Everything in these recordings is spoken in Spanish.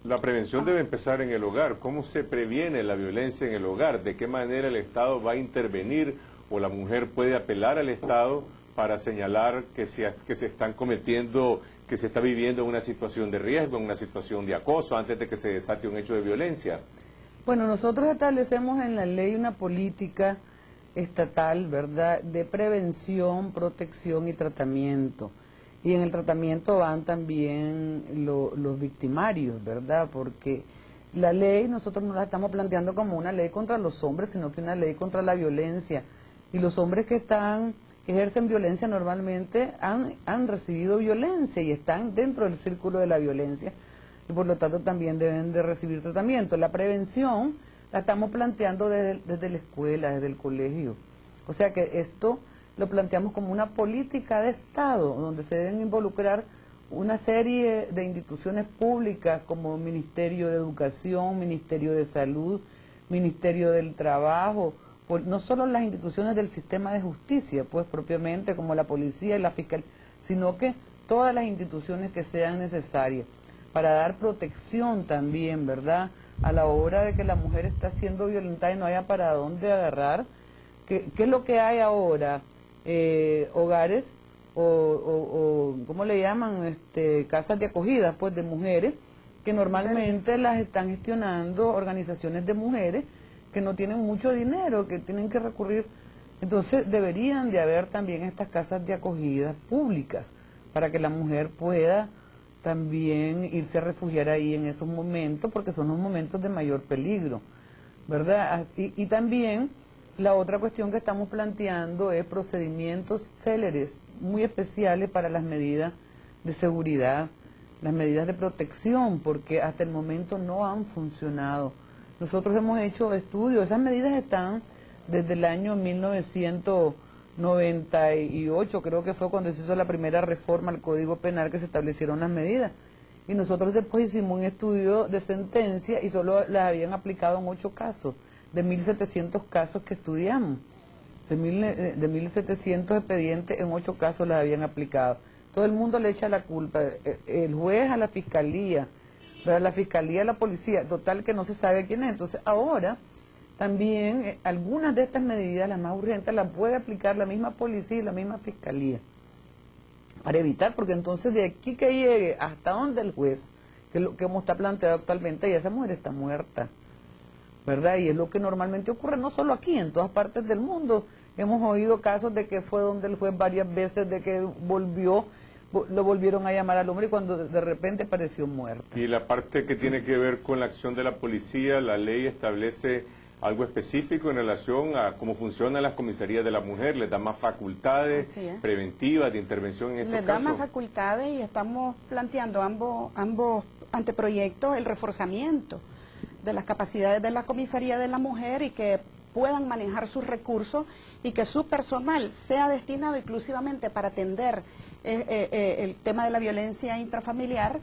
La prevención debe empezar en el hogar. ¿Cómo se previene la violencia en el hogar? ¿De qué manera el Estado va a intervenir o la mujer puede apelar al Estado para señalar que se están cometiendo, que se está viviendo una situación de riesgo, una situación de acoso antes de que se desate un hecho de violencia? Bueno, nosotros establecemos en la ley una política estatal, ¿verdad?, de prevención, protección y tratamiento. Y en el tratamiento van también los victimarios, ¿verdad? Porque la ley nosotros no la estamos planteando como una ley contra los hombres, sino que una ley contra la violencia. Y los hombres que ejercen violencia normalmente han recibido violencia y están dentro del círculo de la violencia. Y por lo tanto también deben de recibir tratamiento. La prevención la estamos planteando desde la escuela, desde el colegio. O sea que esto lo planteamos como una política de Estado, donde se deben involucrar una serie de instituciones públicas como Ministerio de Educación, Ministerio de Salud, Ministerio del Trabajo, no solo las instituciones del sistema de justicia, pues propiamente como la policía y la fiscalía, sino que todas las instituciones que sean necesarias para dar protección también, ¿verdad?, a la hora de que la mujer está siendo violentada y no haya para dónde agarrar. ¿Qué es lo que hay ahora? Hogares o ¿cómo le llaman? Casas de acogida, pues, de mujeres, que normalmente las están gestionando organizaciones de mujeres que no tienen mucho dinero, que tienen que recurrir. Entonces deberían de haber también estas casas de acogida públicas para que la mujer pueda también irse a refugiar ahí en esos momentos, porque son los momentos de mayor peligro, ¿verdad? Y también la otra cuestión que estamos planteando es procedimientos céleres, muy especiales para las medidas de seguridad, las medidas de protección, porque hasta el momento no han funcionado. Nosotros hemos hecho estudios, esas medidas están desde el año 1998, creo que fue cuando se hizo la primera reforma al Código Penal que se establecieron las medidas. Y nosotros después hicimos un estudio de sentencia y solo las habían aplicado en 8 casos, de 1.700 casos que estudiamos. De 1.700 expedientes, en 8 casos las habían aplicado. Todo el mundo le echa la culpa, el juez a la fiscalía, ¿verdad?, la fiscalía a la policía, total que no se sabe quién es. Entonces ahora también algunas de estas medidas, las más urgentes, las puede aplicar la misma policía y la misma fiscalía, para evitar, porque entonces de aquí que llegue hasta donde el juez, que es lo que está planteado actualmente, y esa mujer está muerta, ¿verdad? Y es lo que normalmente ocurre, no solo aquí, en todas partes del mundo. Hemos oído casos de que fue donde el juez varias veces, de que lo volvieron a llamar al hombre y cuando de repente apareció muerto. Y la parte que tiene que ver con la acción de la policía, la ley establece algo específico en relación a cómo funcionan las comisarías de la mujer, les da más facultades preventivas de intervención en estos casos. Les da más facultades y estamos planteando ambos anteproyectos el reforzamiento de las capacidades de la comisaría de la mujer y que puedan manejar sus recursos y que su personal sea destinado exclusivamente para atender el tema de la violencia intrafamiliar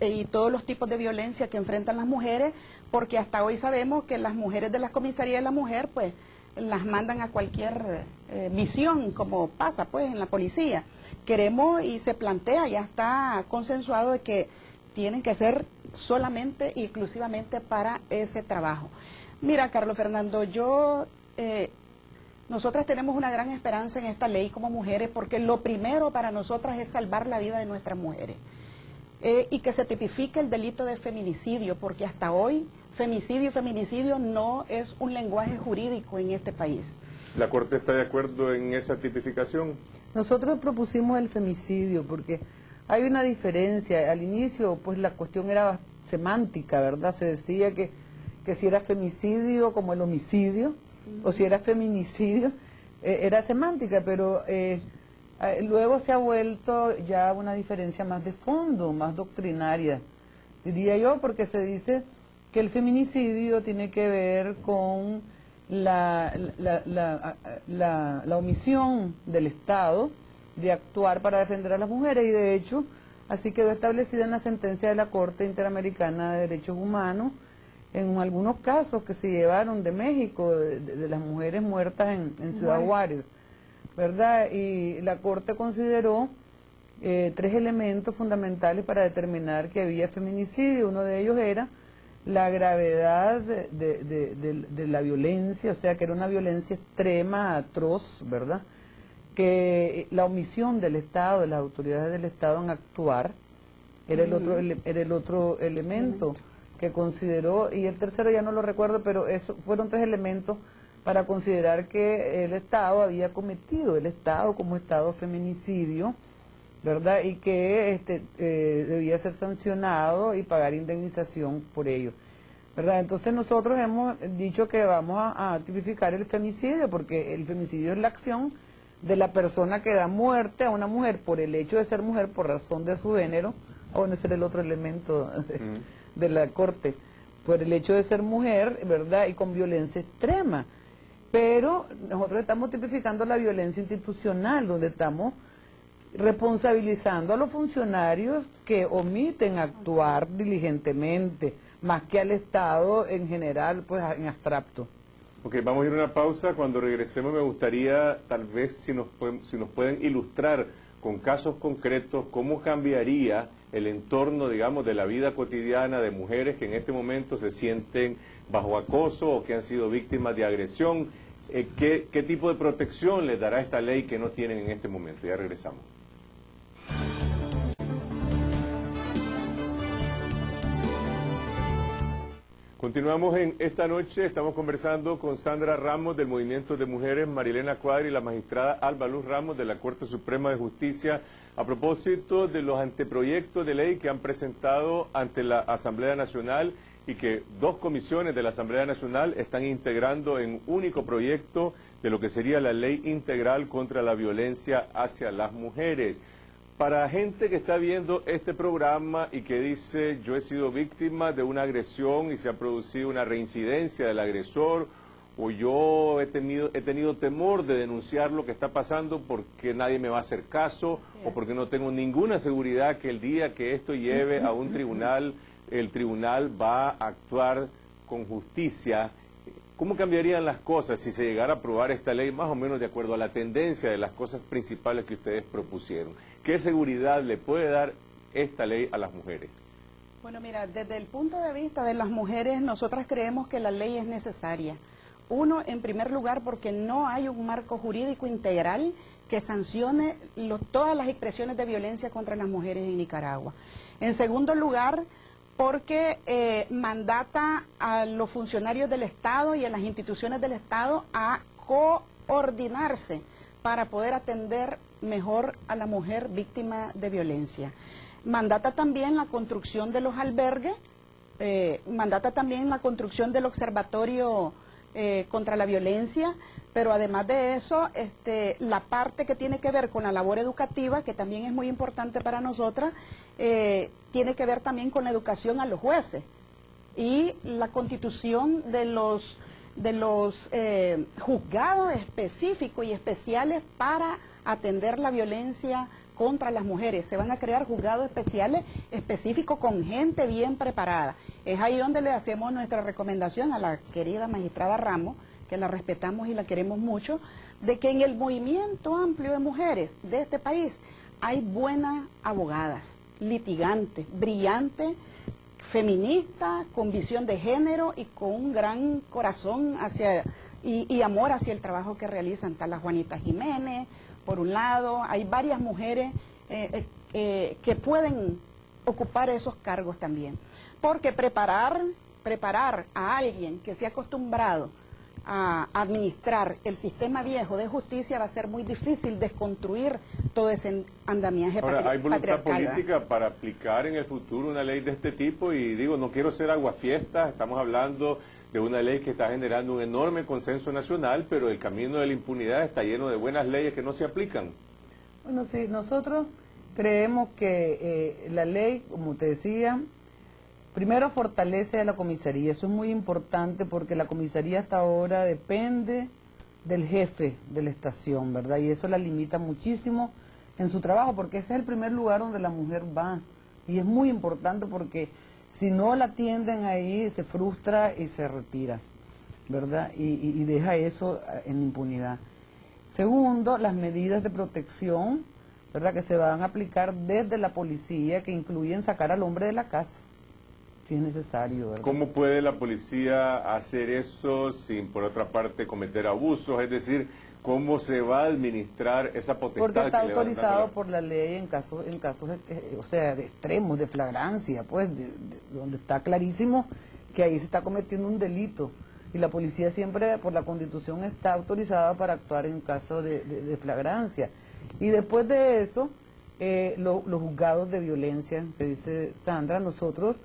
y todos los tipos de violencia que enfrentan las mujeres, porque hasta hoy sabemos que las mujeres de las comisarías de la mujer pues las mandan a cualquier misión, como pasa pues en la policía. Queremos y se plantea, ya está consensuado de que tienen que ser solamente y exclusivamente para ese trabajo. Mira, Carlos Fernando, nosotras tenemos una gran esperanza en esta ley como mujeres, porque lo primero para nosotras es salvar la vida de nuestras mujeres. Y que se tipifique el delito de feminicidio, porque hasta hoy femicidio y feminicidio no es un lenguaje jurídico en este país. ¿La Corte está de acuerdo en esa tipificación? Nosotros propusimos el femicidio porque hay una diferencia. Al inicio, pues la cuestión era semántica, ¿verdad? Se decía que si era femicidio como el homicidio, o si era feminicidio, era semántica, pero luego se ha vuelto ya una diferencia más de fondo, más doctrinaria, diría yo, porque se dice que el feminicidio tiene que ver con la omisión del Estado de actuar para defender a las mujeres, y de hecho así quedó establecida en la sentencia de la Corte Interamericana de Derechos Humanos en algunos casos que se llevaron de México, de las mujeres muertas en Ciudad Juárez, ¿verdad? Y la Corte consideró tres elementos fundamentales para determinar que había feminicidio. Uno de ellos era la gravedad de la violencia, o sea, que era una violencia extrema, atroz, ¿verdad? Que la omisión del Estado, de las autoridades del Estado en actuar, era el otro elemento que consideró, y el tercero ya no lo recuerdo, pero eso fueron tres elementos para considerar que el Estado había cometido, el Estado como Estado feminicidio, ¿verdad? Y que debía ser sancionado y pagar indemnización por ello, ¿verdad? Entonces nosotros hemos dicho que vamos a tipificar el femicidio, porque el femicidio es la acción de la persona que da muerte a una mujer por el hecho de ser mujer, por razón de su género. Bueno, ese era el otro elemento de la Corte, por el hecho de ser mujer, ¿verdad? Y con violencia extrema. Pero nosotros estamos tipificando la violencia institucional, donde estamos responsabilizando a los funcionarios que omiten actuar diligentemente, más que al Estado en general, pues en abstracto. Ok, vamos a ir a una pausa. Cuando regresemos me gustaría, tal vez, si nos pueden ilustrar con casos concretos cómo cambiaría el entorno, digamos, de la vida cotidiana de mujeres que en este momento se sienten bajo acoso o que han sido víctimas de agresión. ¿Qué tipo de protección les dará esta ley que no tienen en este momento? Ya regresamos. Continuamos en esta noche, estamos conversando con Sandra Ramos del Movimiento de Mujeres, Marilena Cuadra y la magistrada Alba Luz Ramos de la Corte Suprema de Justicia a propósito de los anteproyectos de ley que han presentado ante la Asamblea Nacional y que dos comisiones de la Asamblea Nacional están integrando en único proyecto de lo que sería la Ley Integral contra la Violencia hacia las Mujeres. Para gente que está viendo este programa y que dice yo he sido víctima de una agresión y se ha producido una reincidencia del agresor, o yo he tenido temor de denunciar lo que está pasando porque nadie me va a hacer caso, o porque no tengo ninguna seguridad que el día que esto lleve a un tribunal, el tribunal va a actuar con justicia. ¿Cómo cambiarían las cosas si se llegara a aprobar esta ley más o menos de acuerdo a la tendencia de las cosas principales que ustedes propusieron? ¿Qué seguridad le puede dar esta ley a las mujeres? Bueno, mira, desde el punto de vista de las mujeres, nosotras creemos que la ley es necesaria. Uno, en primer lugar, porque no hay un marco jurídico integral que sancione todas las expresiones de violencia contra las mujeres en Nicaragua. En segundo lugar, porque mandata a los funcionarios del Estado y a las instituciones del Estado a coordinarse para poder atender mejor a la mujer víctima de violencia. Mandata también la construcción de los albergues, mandata también la construcción del observatorio contra la violencia, pero además de eso, la parte que tiene que ver con la labor educativa, que también es muy importante para nosotras, tiene que ver también con la educación a los jueces y la constitución de los juzgados específicos y especiales para atender la violencia contra las mujeres. Se van a crear juzgados especiales específicos con gente bien preparada. Es ahí donde le hacemos nuestra recomendación a la querida magistrada Ramos, que la respetamos y la queremos mucho, de que en el movimiento amplio de mujeres de este país hay buenas abogadas, litigantes, brillantes, feministas, con visión de género y con un gran corazón y amor hacia el trabajo que realizan. Está la Juanita Jiménez, por un lado, hay varias mujeres que pueden ocupar esos cargos también. Porque preparar a alguien que se ha acostumbrado a administrar el sistema viejo de justicia va a ser muy difícil desconstruir todo ese andamiaje patriarcal. Ahora, ¿hay voluntad política para aplicar en el futuro una ley de este tipo? Y digo, no quiero ser aguafiestas, estamos hablando de una ley que está generando un enorme consenso nacional, pero el camino de la impunidad está lleno de buenas leyes que no se aplican. Bueno, sí, nosotros creemos que la ley, como te decía, primero fortalece a la comisaría. Eso es muy importante porque la comisaría hasta ahora depende del jefe de la estación, ¿verdad? Y eso la limita muchísimo en su trabajo, porque ese es el primer lugar donde la mujer va. Y es muy importante porque si no la atienden ahí, se frustra y se retira, ¿verdad? Y deja eso en impunidad. Segundo, las medidas de protección ¿verdad?, que se van a aplicar desde la policía, que incluyen sacar al hombre de la casa, si es necesario, ¿verdad? ¿Cómo puede la policía hacer eso sin, por otra parte, cometer abusos? Es decir, ¿cómo se va a administrar esa potestad? Porque está que le van autorizado dando por la ley en casos o sea, de extremos, de flagrancia, pues, donde está clarísimo que ahí se está cometiendo un delito. Y la policía siempre, por la Constitución, está autorizada para actuar en caso de flagrancia. Y después de eso, los juzgados de violencia, que dice Sandra, nosotros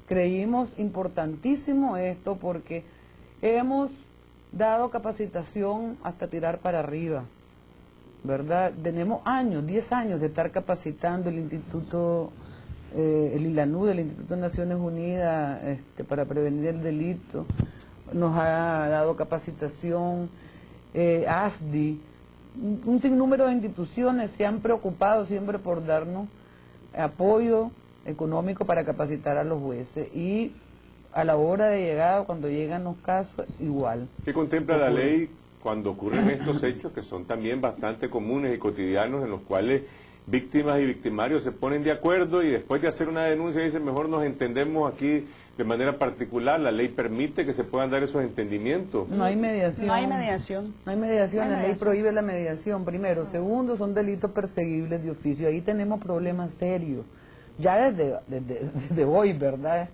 creímos importantísimo esto porque hemos dado capacitación hasta tirar para arriba, ¿verdad? Tenemos años, 10 años de estar capacitando el Instituto, el ILANUD, el Instituto de Naciones Unidas, para prevenir el delito. Nos ha dado capacitación, ASDI, un sinnúmero de instituciones se han preocupado siempre por darnos apoyo económico para capacitar a los jueces, y a la hora de llegar, cuando llegan los casos, igual. ¿Qué contempla la ley cuando ocurren estos hechos que son también bastante comunes y cotidianos, en los cuales víctimas y victimarios se ponen de acuerdo y después de hacer una denuncia dicen mejor nos entendemos aquí de manera particular? ¿La ley permite que se puedan dar esos entendimientos? No hay mediación. No hay mediación. No hay mediación, la ley prohíbe la mediación, primero. Segundo, son delitos perseguibles de oficio. Ahí tenemos problemas serios. Ya desde hoy, ¿verdad?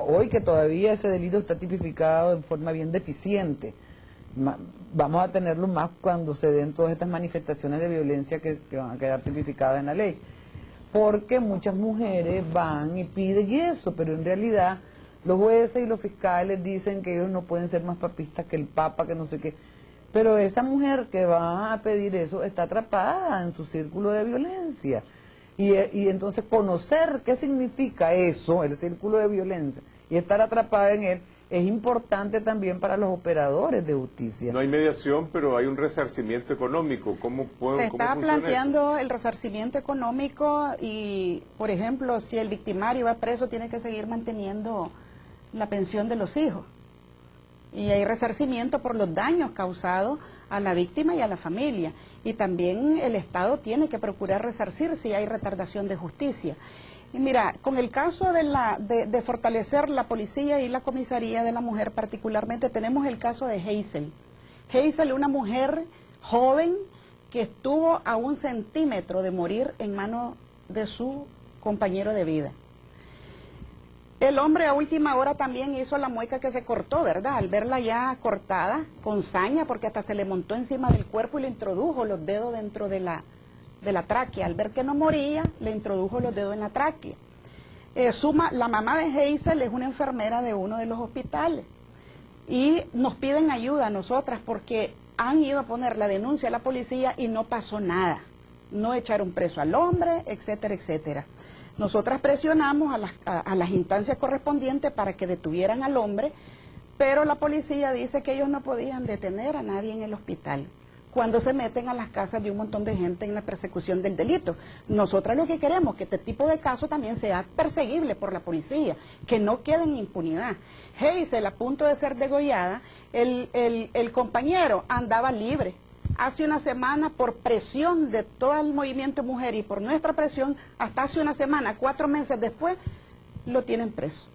Hoy que todavía ese delito está tipificado en forma bien deficiente. Vamos a tenerlo más cuando se den todas estas manifestaciones de violencia que van a quedar tipificadas en la ley. Porque muchas mujeres van y piden eso, pero en realidad los jueces y los fiscales dicen que ellos no pueden ser más papistas que el Papa, que no sé qué. Pero esa mujer que va a pedir eso está atrapada en su círculo de violencia. Y entonces conocer qué significa eso, el círculo de violencia, y estar atrapada en él, es importante también para los operadores de justicia. No hay mediación, pero hay un resarcimiento económico. Se está planteando el resarcimiento económico y, por ejemplo, si el victimario va preso, tiene que seguir manteniendo la pensión de los hijos. Y hay resarcimiento por los daños causados a la víctima y a la familia. Y también el Estado tiene que procurar resarcir si hay retardación de justicia. Y mira, con el caso de fortalecer la policía y la comisaría de la mujer particularmente, tenemos el caso de Hazel. Hazel, una mujer joven que estuvo a 1 centímetro de morir en manos de su compañero de vida. El hombre a última hora también hizo la mueca que se cortó, ¿verdad? Al verla ya cortada, con saña, porque hasta se le montó encima del cuerpo y le introdujo los dedos dentro de la tráquea. Al ver que no moría, le introdujo los dedos en la tráquea. La mamá de Hazel es una enfermera de uno de los hospitales y nos piden ayuda a nosotras porque han ido a poner la denuncia a la policía y no pasó nada. No echaron preso al hombre, etcétera, etcétera. Nosotras presionamos a las instancias correspondientes para que detuvieran al hombre, pero la policía dice que ellos no podían detener a nadie en el hospital cuando se meten a las casas de un montón de gente en la persecución del delito. Nosotras lo que queremos es que este tipo de casos también sea perseguible por la policía, que no quede en impunidad. Hazel, a punto de ser degollada, el compañero andaba libre. Hace una semana, por presión de todo el movimiento mujer y por nuestra presión, hasta hace una semana, 4 meses después, lo tienen preso.